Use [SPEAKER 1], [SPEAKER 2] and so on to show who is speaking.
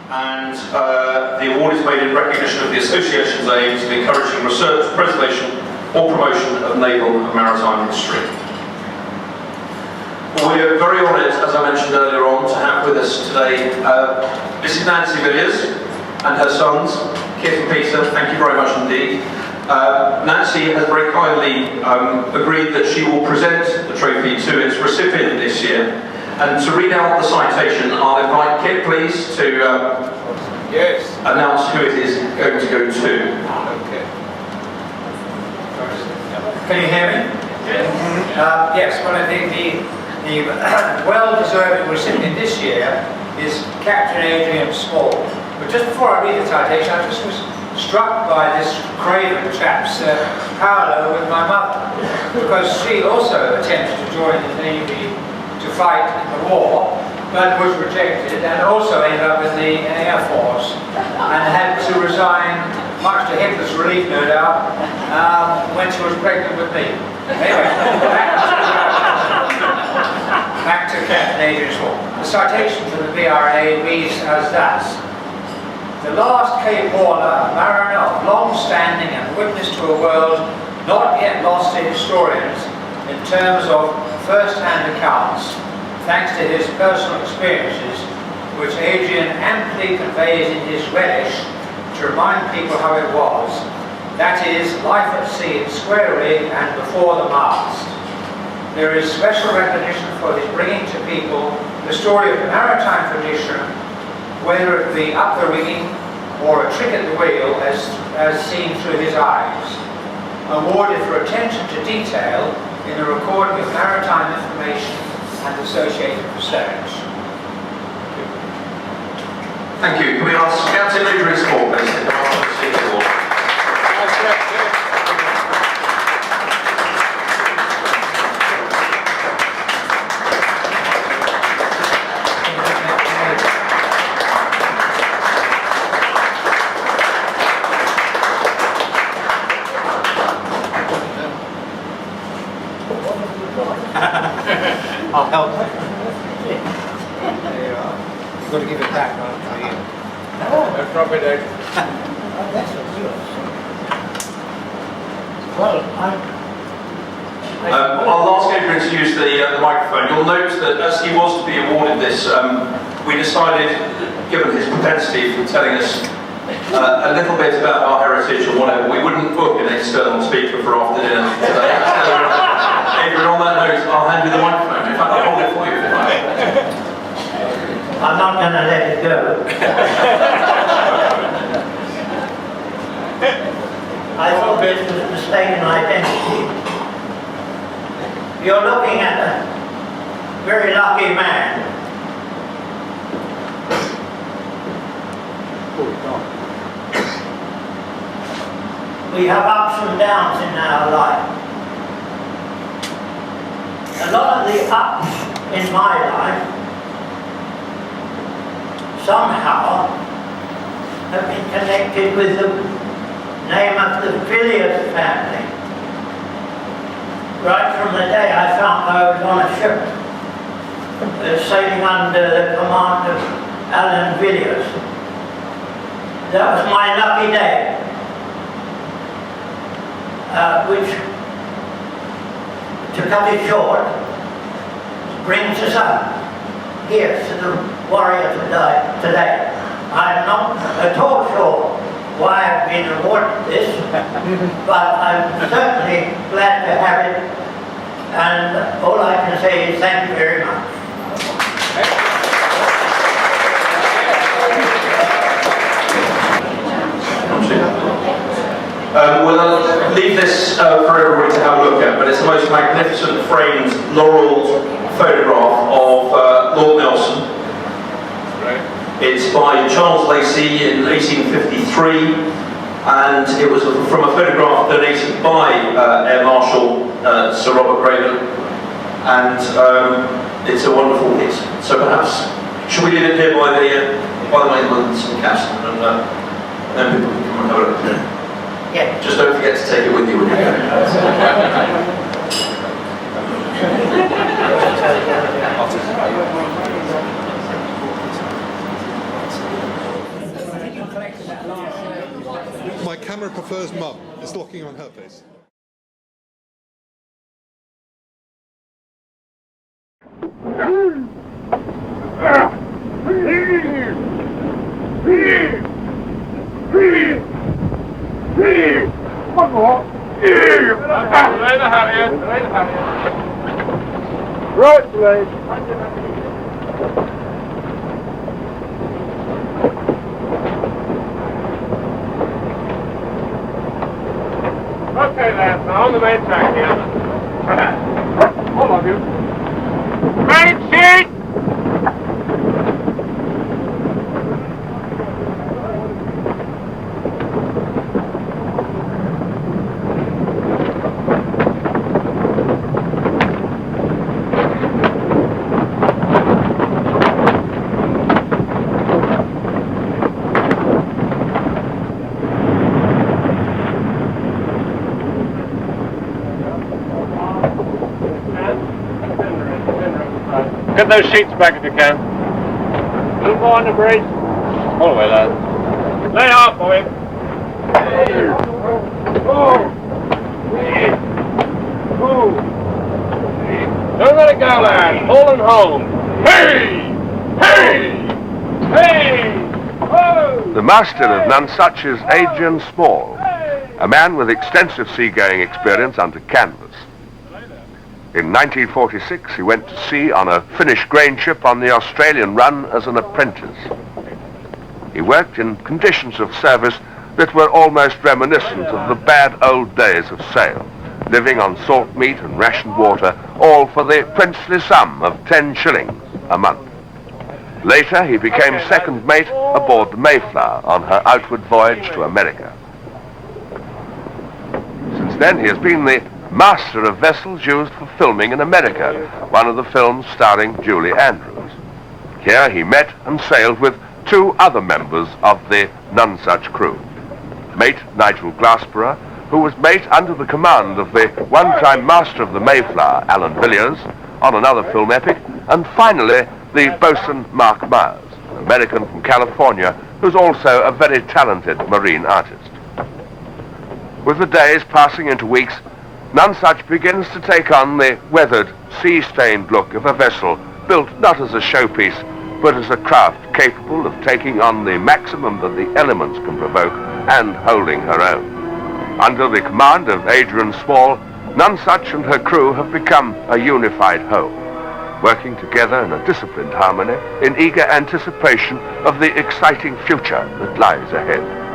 [SPEAKER 1] and the award is made in recognition of the Association's aims of encouraging research, preservation or promotion of naval and maritime history. We're very honoured, as I mentioned earlier on, to have with us today Mrs. Nancie Villiers and her sons, Capt and Peter. Thank you very much indeed. Nancie has very kindly agreed that she will present the trophy to its recipient this year. And to read out the citation, I'll invite Capt, please, to announce who it is going to go to.
[SPEAKER 2] Okay. Can you hear me? Yes. Well, I think the well-deserved recipient this year is Captain Adrian Small. But just before I read the citation, I just was struck by this Craven chap's parallel with my mother, because she also attempted to join the Navy to fight in the war, but was rejected, and also ended up in the Air Force, and had to resign, much to Hitler's relief, no doubt, when she was pregnant with me. Anyway, back to Captain Adrian Small. The citation for the BRA reads as thus: the last Cape Horner, mariner of long standing and witness to a world not yet lost to historians in terms of first-hand accounts, thanks to his personal experiences, which Adrian amply conveys in his relish to remind people how it was, that is, life at sea in square rig and before the mast. There is special recognition for his bringing to people the story of the maritime tradition, whether it be up the rigging or a trick at the wheel as seen through his eyes. Awarded for attention to detail in the recording of maritime information and associated research.
[SPEAKER 1] Thank you. Can we ask Captain Adrian Small, please, to come up and receive the award?
[SPEAKER 2] I'll help. There you are. You've got to give it back, right? For you. No, drop it out. That's yours. Well,
[SPEAKER 1] I'll ask Adrian to use the microphone. You'll note that as he was to be awarded this, we decided, given his propensity for telling us a little bit about our heritage or whatever, we wouldn't book an external speaker for after dinner today. Adrian, on that note, I'll hand you the microphone. In fact, I'll hold it for you if you like.
[SPEAKER 3] I'm not going to let it go. I thought this was mistaken identity. You're looking at a very lucky man. We have ups and downs in our life. A lot of the ups in my life somehow have been connected with the name of the Villiers family. Right from the day I found I was on a ship sailing under the command of Alan Villiers. That was my lucky day, which, to cut it short, brings us up here to the warrior today. I'm not at all sure why I've been awarded this, but I'm certainly glad to have it, and all I can say is thank you very much.
[SPEAKER 1] We'll leave this for everybody to have a look at, but it's the most magnificent framed laurel photograph of Lord Nelson. It's by Charles Lacey in 1853, and it was from a photograph donated by Air Marshal Sir Robert Craven, and it's a wonderful hit. So perhaps, should we leave it here by the mainlands and Capt, and then people can come and have a look.
[SPEAKER 3] Yeah.
[SPEAKER 1] Just don't forget to take it with you when you go.
[SPEAKER 4] camera prefers mum. It's locking on her face.
[SPEAKER 5] One more. Right, Blade. Okay, lads, now on the main track here. All of you. Main sheet! Get those sheets back if you can. A little more on the brace. All the way, lads. Lay off, boy. Don't let it go, lads. Hold and home. Hey! Hey! Hey! Whoa!
[SPEAKER 6] The master of Nancie is Adrian Small, a man with extensive seagoing experience under canvas. In 1946, he went to sea on a Finnish grain ship on the Australian run as an apprentice. He worked in conditions of service that were almost reminiscent of the bad old days of sail, living on salt meat and rationed water, all for the princely sum of 10 shillings a month. Later, he became second mate aboard the Mayflower on her outward voyage to America. Since then, he has been the master of vessels used for filming in America, one of the films starring Julie Andrews. Here he met and sailed with 2 other members of the Nancie crew. Mate Nigel Glasperer, who was mate under the command of the one-time master of the Mayflower, Alan Villiers, on another film epic, and finally the boatswain Mark Myers, an American from California, who's also a very talented marine artist. With the days passing into weeks, Nancie begins to take on the weathered, sea-stained look of a vessel built not as a showpiece, but as a craft capable of taking on the maximum that the elements can provoke and holding her own. Under the command of Adrian Small, Nancie and her crew have become a unified whole, working together in a disciplined harmony in eager anticipation of the exciting future that lies ahead.